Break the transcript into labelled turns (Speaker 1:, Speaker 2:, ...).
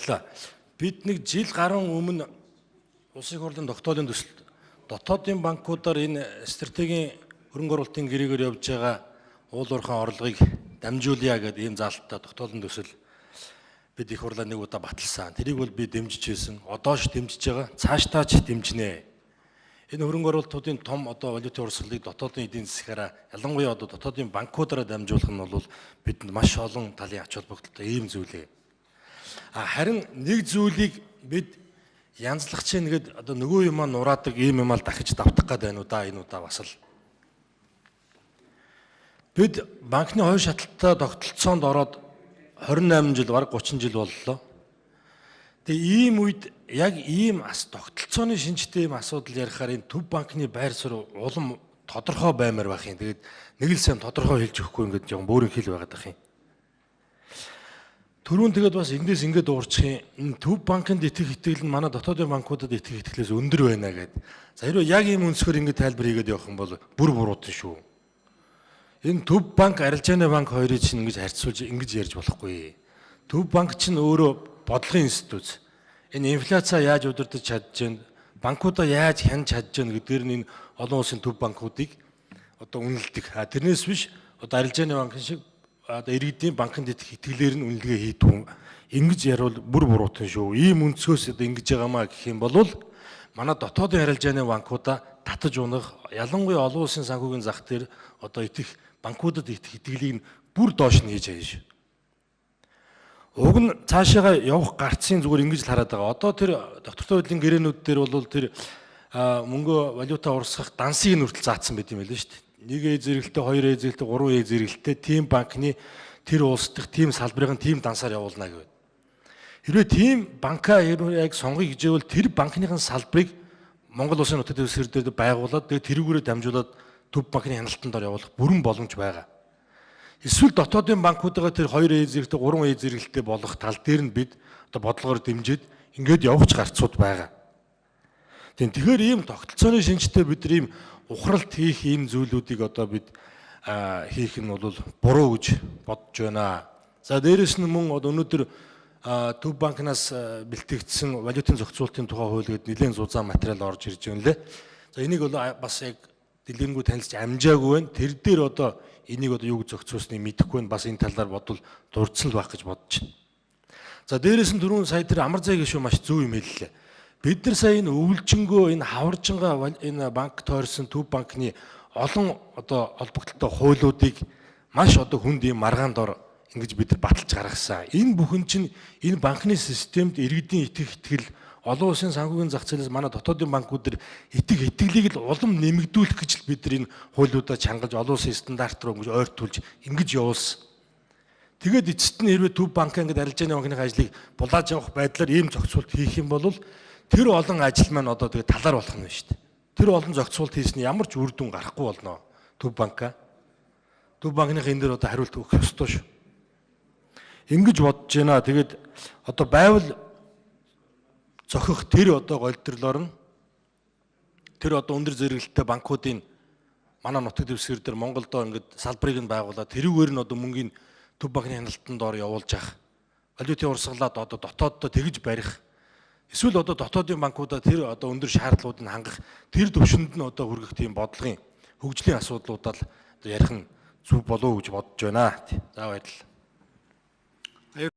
Speaker 1: баярлалаа. Бид нэг жил гаруй өмнө улсын хурлын тогтоолын төсөлд дотоодын банкудаар энэ стратегийн хөрөнгө оруулалтын гэрээгээр явж байгаа уул уурхайн орлогыг дамжуулъя гэдэг ийм заалттай тогтоолын төсөл бид их хурлаа нэг удаа баталсан. Тэрийг бол би дэмжиж байсан. Одоо ч дэмжиж байгаа. Цаашдаа ч дэмжинэ. Энэ хөрөнгө оруулалтуудын том одоо валютын урсгалыг дотоодын эдийн засгаараа ялангуяа одоо дотоодын банкудаараа дамжуулах нь бол бидэнд маш олон талын ач холбогдолтой ийм зүйлээ. Харин нэг зүйлийг бид янзлах чинь нэгэд одоо нөгөө юм нураадаг ийм юм дахиж давтах гээд байна уу да энэ удаа бас л. Бид банкны хувь шатлалтаа тогтолцоонд ороод 28 жил бараг 30 жил боллоо. Тэгээ ийм үед яг ийм тогтолцооны шинжтэй ийм асуудал ярихаар энэ төв банкны байр суурь улам тодорхой баймаар байх юм. Тэгээд нэг л сайн тодорхой хэлж өгөхгүй ингээд жоохон бөөрийн хэл байгаад байх юм. Түрүүн тэгээд бас эндээс ингээд уурчих юм. Төв банкнд итгэх итгэл нь манай дотоодын банкудад итгэх итгэлээс өндөр байна гэдэг. За хэрвээ яг ийм өнцгөр ингээд тайлбар хийгээд явах юм бол бүр буруудсан шүү. Энэ төв банк, арилжааны банк хоёрыг чинь ингэж харьцуулж ингэж ярьж болохгүй. Төв банк чинь өөрөө бодлогын институт. Энэ инфляцаа яаж удирдах чадж байна, банкудаа яаж хянаж чадж байна гэдгээр нь энэ олон улсын төв банкуудыг одоо үнэлдэг. Тэрнээс биш одоо арилжааны банк шиг одоо иргэдийн банкнд итгэлээр нь үнэлгээ хийдэг. Ингэж ярил бүр буруутай шүү. Ийм өнцгөөс одоо ингэж байгаамаа гэх юм бол манай дотоодын арилжааны банкудаа татаж унах, ялангуяа олон улсын санхүүгийн зах дээр одоо итгэх банкудад итгэх итгэлийг бүр доош нь хийж байгаа шүү. Уг нь цаашаага явах гарцын зүгээр ингэж л хараад байгаа. Одоо тэр доктортой байдлын гэрээнүүд дээр бол тэр мөнгө валюта урсгах дансыг нь хүртэл заасан байт юм байл шүү дээ. 1 зэрэгэлтэй, 2 зэрэгэлтэй, 3 зэрэгэлтэй тийм банкны тэр улс дахь тийм салбарыг тийм дансаар явуулна гэв. Хэрвээ тийм банкаа яг сонгоё гэж байвал тэр банкныхын салбарыг Монгол улсын нутаг дэвсгэр дээр байгуулад тэрүүгээрээ дамжуулаад төв банкны хяналтанд явуулах бүрэн боломж байгаа. Эсвэл дотоодын банкуудаа тэр 2 зэрэгтэй 3 зэрэгтэй болох тал дээр нь бид одоо бодлогоор дэмжиж ингээд явах гарцууд байгаа. Тэгэхээр ийм тогтолцооны шинжтэй бид ийм ухралт хийх ийм зүйлүүдийг одоо бид хийх нь бол буруу гэж бодож байна. За дээрэс нь мөн өнөөдөр төв банкнаас бэлтгэгдсэн валютын зохицуулалтын тухай хууль гээд нэлээд зузаан материал орж ирж байна лээ. За энийг бол бас яг дэлгэрэнгүй танилцж амжаагүй байна. Тэр дээр одоо энийг одоо юу гэж зохицуулсныг мэдэхгүй байна. Бас энэ талаар бодвол дурдсан л байх гэж бодож байна. За дээрэс нь түрүүн сая тэр амар зай гişүү маш зөв юм хэллээ. Бид нар сая энэ өвлжөнгөө энэ хаваржингаа энэ банк тойрсон төв банкны олон одоо холбогдолтой хуулиудыг маш одоо хүнд ийм маргаанд ор ингэж бид нар баталж гаргасан. Энэ бүхэн чинь энэ банкны системд иргэдийн итгэх итгэл олон улсын санхүүгийн зах зээлээс манай дотоодын банкуд төр итгэлийг л улам нэмэгдүүлэх гэж л бид нар энэ хуулиудаа чангаж олон улсын стандарт руу ингэж ойртуулж ингэж явуулсан. Тэгээд эцэст нь хэрвээ төв банк ингэж арилжааны банкны ажлыг булааж явах байдлаар ийм зохицуулт хийх юм бол тэр олон ажил маань одоо тэгээд талаар болох нь шүү дээ. Тэр олон зохицуулт хийсний ямар ч үр дүн гарахгүй болно төв банка. Төв банкных энэ дээр одоо хариулт өгөх ёстой шүү. Ингэж бодож байна. Тэгээд одоо байвал зохих тэр одоо голдролоор нь тэр одоо өндөр зэрэгэлттэй банкуудын манай нутаг дэвсгэр дээр Монголдо ингээд салбарыг нь байгуулад тэрүүгээр нь одоо мөнгөний төв банкны хяналтанд ор явуулж явах. Валютын урсгалаад одоо дотооддоо тэгж барих. Эсвэл одоо дотоодын банкудаа тэр одоо өндөр шаардлагуудыг хангах тэр төвшөнд нь одоо хүргэх тийм бодлогын хөгжлийн асуудлуудаа л одоо ярих нь зөв болов уу гэж бодож байна. За баярлалаа.